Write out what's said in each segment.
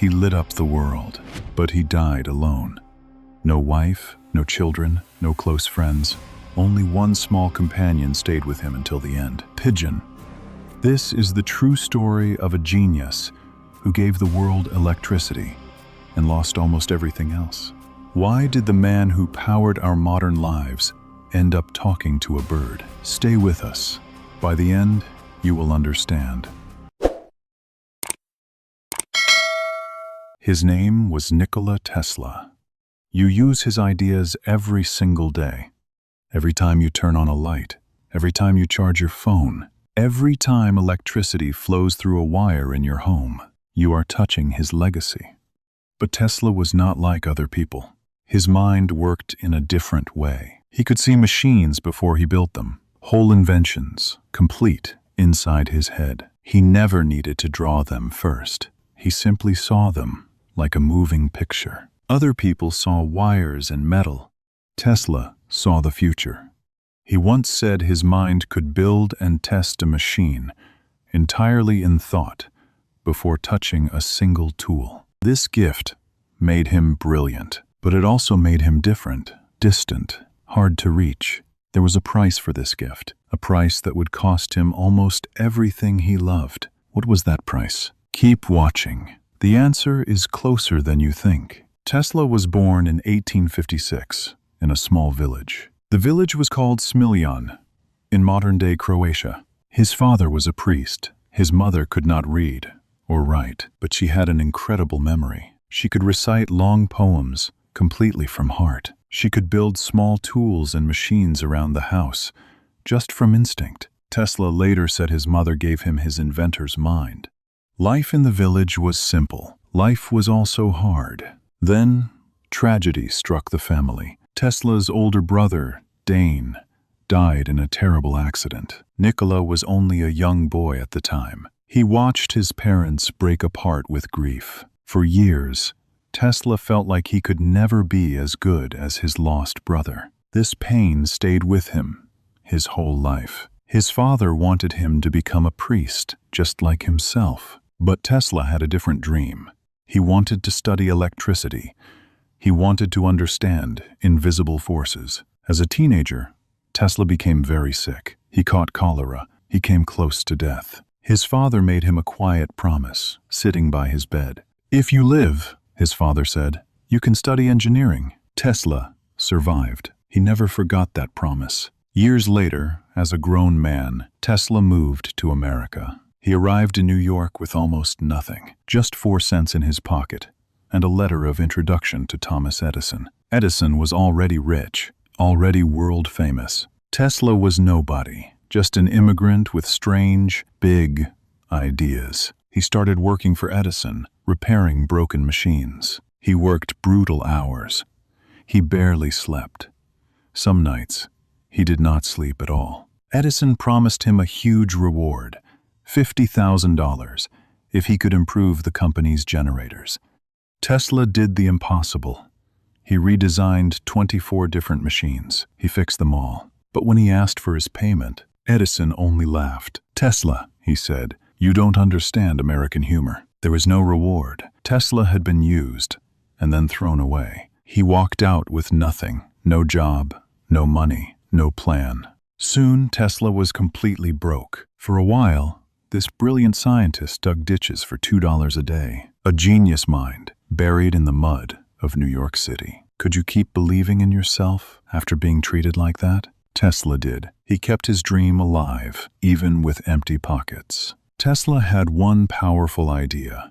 He lit up the world, but he died alone. No wife, no children, no close friends. Only one small companion stayed with him until the end. Pigeon. This is the true story of a genius who gave the world electricity and lost almost everything else. Why did the man who powered our modern lives end up talking to a bird? Stay with us. By the end, you will understand. His name was Nikola Tesla. You use his ideas every single day. Every time you turn on a light, every time you charge your phone, every time electricity flows through a wire in your home, you are touching his legacy. But Tesla was not like other people. His mind worked in a different way. He could see machines before he built them, whole inventions, complete, inside his head. He never needed to draw them first. He simply saw them, like a moving picture. Other people saw wires and metal. Tesla saw the future. He once said his mind could build and test a machine entirely in thought before touching a single tool. This gift made him brilliant, but it also made him different, distant, hard to reach. There was a price for this gift, a price that would cost him almost everything he loved. What was that price? Keep watching. The answer is closer than you think. Tesla was born in 1856 in a small village. The village was called Smiljan, in modern-day Croatia. His father was a priest. His mother could not read or write, but she had an incredible memory. She could recite long poems completely from heart. She could build small tools and machines around the house, just from instinct. Tesla later said his mother gave him his inventor's mind. Life in the village was simple. Life was also hard. Then, tragedy struck the family. Tesla's older brother, Dane, died in a terrible accident. Nikola was only a young boy at the time. He watched his parents break apart with grief. For years, Tesla felt like he could never be as good as his lost brother. This pain stayed with him his whole life. His father wanted him to become a priest, just like himself. But Tesla had a different dream. He wanted to study electricity. He wanted to understand invisible forces. As a teenager, Tesla became very sick. He caught cholera. He came close to death. His father made him a quiet promise, sitting by his bed. "If you live," his father said, "you can study engineering." Tesla survived. He never forgot that promise. Years later, as a grown man, Tesla moved to America. He arrived in New York with almost nothing, just 4 cents in his pocket, and a letter of introduction to Thomas Edison. Edison was already rich, already world famous. Tesla was nobody, just an immigrant with strange, big ideas. He started working for Edison, repairing broken machines. He worked brutal hours. He barely slept. Some nights, he did not sleep at all. Edison promised him a huge reward, $50,000, if he could improve the company's generators. Tesla did the impossible. He redesigned 24 different machines. He fixed them all. But when he asked for his payment, Edison only laughed. "Tesla," he said, "you don't understand American humor. There is no reward." Tesla had been used and then thrown away. He walked out with nothing, no job, no money, no plan. Soon, Tesla was completely broke. For a while, this brilliant scientist dug ditches for $2 a day. A genius mind, buried in the mud of New York City. Could you keep believing in yourself after being treated like that? Tesla did. He kept his dream alive, even with empty pockets. Tesla had one powerful idea,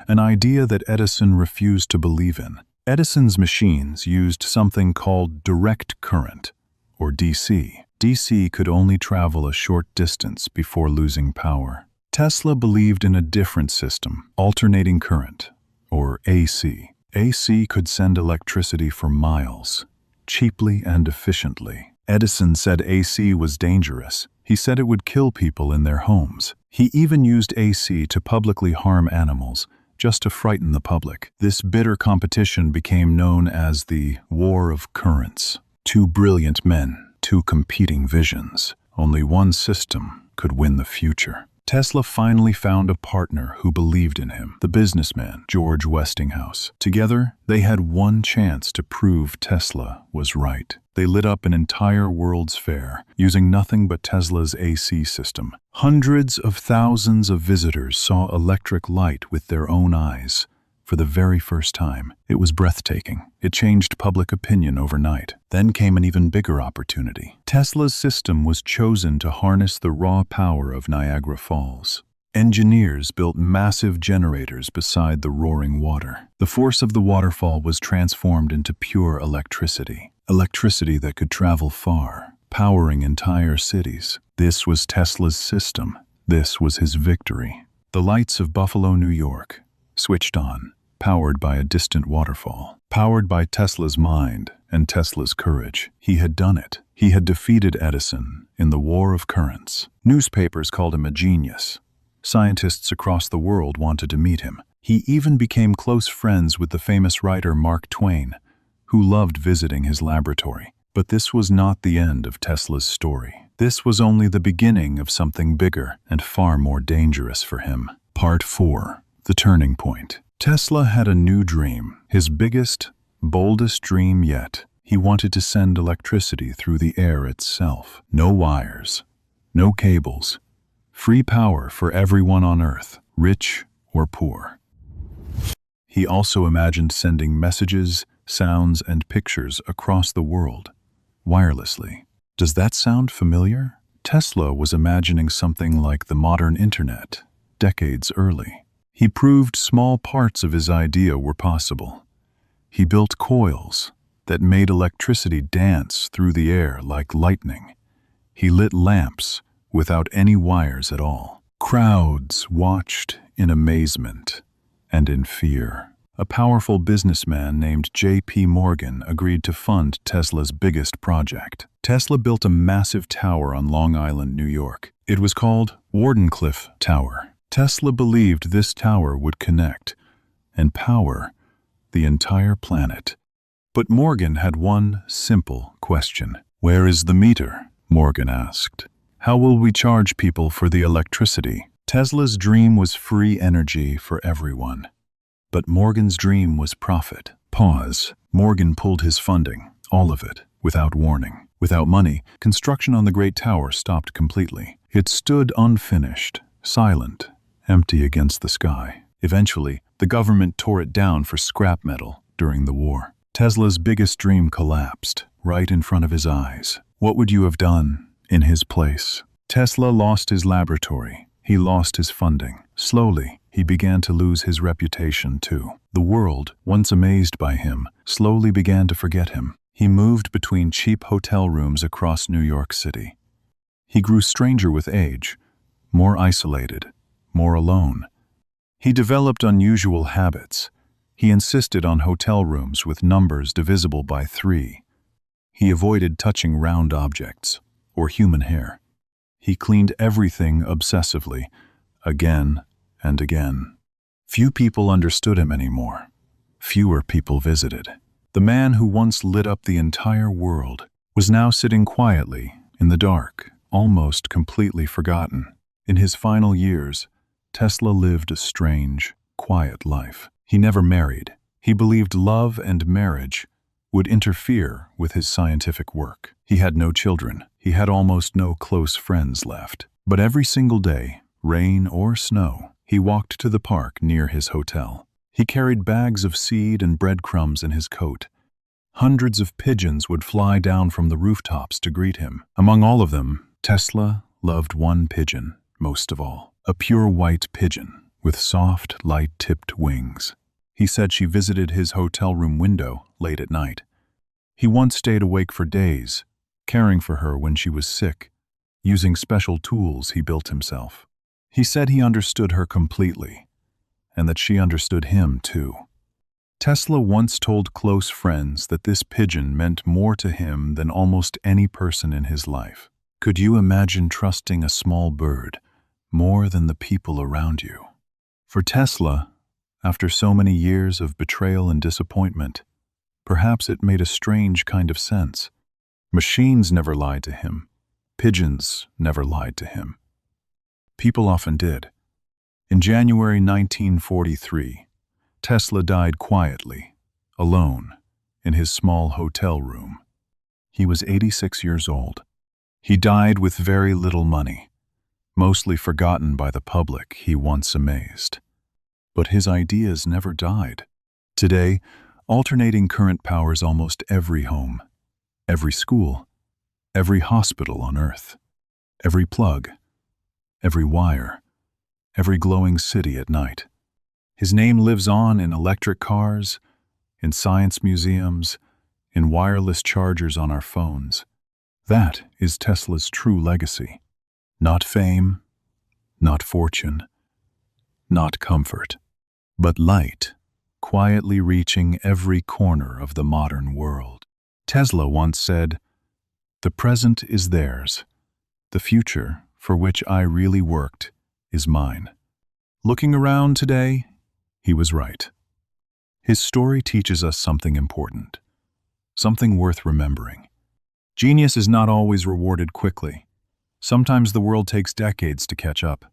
an idea that Edison refused to believe in. Edison's machines used something called direct current, or DC. DC could only travel a short distance before losing power. Tesla believed in a different system, alternating current, or AC. AC could send electricity for miles, cheaply and efficiently. Edison said AC was dangerous. He said it would kill people in their homes. He even used AC to publicly harm animals, just to frighten the public. This bitter competition became known as the War of Currents. Two brilliant men, two competing visions. Only one system could win the future. Tesla finally found a partner who believed in him, the businessman, George Westinghouse. Together, they had one chance to prove Tesla was right. They lit up an entire World's Fair, using nothing but Tesla's AC system. Hundreds of thousands of visitors saw electric light with their own eyes. For the very first time, it was breathtaking. It changed public opinion overnight. Then came an even bigger opportunity. Tesla's system was chosen to harness the raw power of Niagara Falls. Engineers built massive generators beside the roaring water. The force of the waterfall was transformed into pure electricity. Electricity that could travel far, powering entire cities. This was Tesla's system. This was his victory. The lights of Buffalo, New York, switched on, powered by a distant waterfall, powered by Tesla's mind and Tesla's courage. He had done it. He had defeated Edison in the War of Currents. Newspapers called him a genius. Scientists across the world wanted to meet him. He even became close friends with the famous writer Mark Twain, who loved visiting his laboratory. But this was not the end of Tesla's story. This was only the beginning of something bigger and far more dangerous for him. Part 4. The Turning Point. Tesla had a new dream, his biggest, boldest dream yet. He wanted to send electricity through the air itself. No wires, no cables. Free power for everyone on Earth, rich or poor. He also imagined sending messages, sounds, and pictures across the world, wirelessly. Does that sound familiar? Tesla was imagining something like the modern internet, decades early. He proved small parts of his idea were possible. He built coils that made electricity dance through the air like lightning. He lit lamps without any wires at all. Crowds watched in amazement and in fear. A powerful businessman named J.P. Morgan agreed to fund Tesla's biggest project. Tesla built a massive tower on Long Island, New York. It was called Wardenclyffe Tower. Tesla believed this tower would connect and power the entire planet. But Morgan had one simple question. "Where is the meter?" Morgan asked. "How will we charge people for the electricity?" Tesla's dream was free energy for everyone. But Morgan's dream was profit. Pause. Morgan pulled his funding, all of it, without warning. Without money, construction on the Great Tower stopped completely. It stood unfinished, silent, empty against the sky. Eventually, the government tore it down for scrap metal during the war. Tesla's biggest dream collapsed, right in front of his eyes. What would you have done in his place? Tesla lost his laboratory. He lost his funding. Slowly, he began to lose his reputation too. The world, once amazed by him, slowly began to forget him. He moved between cheap hotel rooms across New York City. He grew stranger with age, more isolated, more alone. He developed unusual habits. He insisted on hotel rooms with numbers divisible by 3. He avoided touching round objects or human hair. He cleaned everything obsessively, again and again. Few people understood him anymore. Fewer people visited. The man who once lit up the entire world was now sitting quietly in the dark, almost completely forgotten. In his final years, Tesla lived a strange, quiet life. He never married. He believed love and marriage would interfere with his scientific work. He had no children. He had almost no close friends left. But every single day, rain or snow, he walked to the park near his hotel. He carried bags of seed and breadcrumbs in his coat. Hundreds of pigeons would fly down from the rooftops to greet him. Among all of them, Tesla loved one pigeon most of all. A pure white pigeon with soft, light-tipped wings. He said she visited his hotel room window late at night. He once stayed awake for days, caring for her when she was sick, using special tools he built himself. He said he understood her completely, and that she understood him too. Tesla once told close friends that this pigeon meant more to him than almost any person in his life. Could you imagine trusting a small bird more than the people around you? For Tesla, after so many years of betrayal and disappointment, perhaps it made a strange kind of sense. Machines never lied to him. Pigeons never lied to him. People often did. In January 1943, Tesla died quietly, alone, in his small hotel room. He was 86 years old. He died with very little money, mostly forgotten by the public he once amazed. But his ideas never died. Today, alternating current powers almost every home, every school, every hospital on Earth, every plug, every wire, every glowing city at night. His name lives on in electric cars, in science museums, in wireless chargers on our phones. That is Tesla's true legacy. Not fame, not fortune, not comfort, but light, quietly reaching every corner of the modern world. Tesla once said, "The present is theirs. The future, for which I really worked, is mine." Looking around today, he was right. His story teaches us something important, something worth remembering. Genius is not always rewarded quickly. Sometimes the world takes decades to catch up.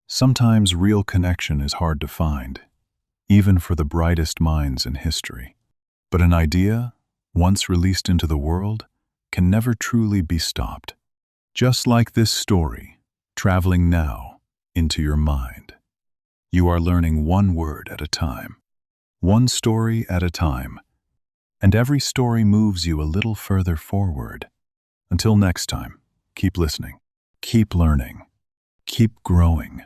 Sometimes real connection is hard to find, even for the brightest minds in history. But an idea, once released into the world, can never truly be stopped. Just like this story, traveling now into your mind. You are learning one word at a time, one story at a time, and every story moves you a little further forward. Until next time, keep listening, keep learning, keep growing.